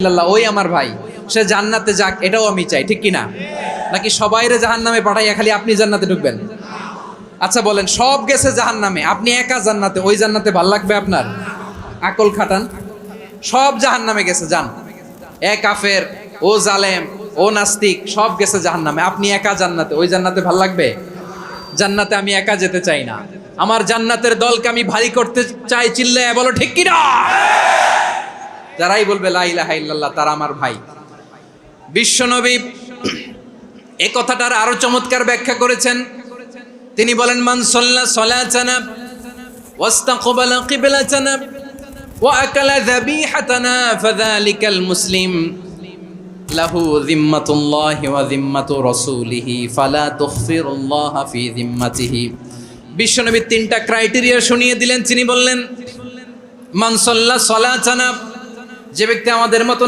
আল্লাহ ওই আমার ভাই, সে জান্নাতে যাক, এটাও আমি চাই, ঠিক কিনা? নাকি সবাইরে জাহান্নামে পাঠাইয়া খালি আপনি জান্নাতে ঢুকবেন? আচ্ছা বলেন, সব গেছে জাহান্নামে, আপনি একা জান্নাতে, ওই জান্নাতে ভাল লাগবে আপনার? আকল খাটান। সব জাহান্নামে গেছে, যান। এ কাফের, ও জালেম, ও নাস্তিক, সব গেছে জাহান্নামে, আপনি একা জান্নাতে, ওই জান্নাতে ভাল লাগবে? জান্নাতে আমি একা যেতে চাই না, আমার জান্নাতের দলকে আমি ভারী করতে চাই। চিল্লায় বলো ঠিক কিনা? যারাই বলবে লা ইলাহা ইল্লাল্লাহ তারা আমার ভাই। বিশ্বনবী এই কথাটার আরো চমৎকার ব্যাখ্যা করেছেন। তিনি বলেন, মান সাল্লা সালাতানা ওয়াস্তাকবালা কিবলাতানা ওয়া আকালা যাবিহাতানা ফাযালিকাল মুসলিম লাহু যিম্মাতুল্লাহি ওয়া যিম্মাতু রাসূলিহি ফালা তুখফিরুল্লাহা ফি যিম্মাতিহি। বিশ্বনবী তিনটা ক্রাইটেরিয়া শুনিয়ে দিলেন। তিনি বললেন, মান সাল্লা সালাতানা, যে ব্যক্তি আমাদের মতো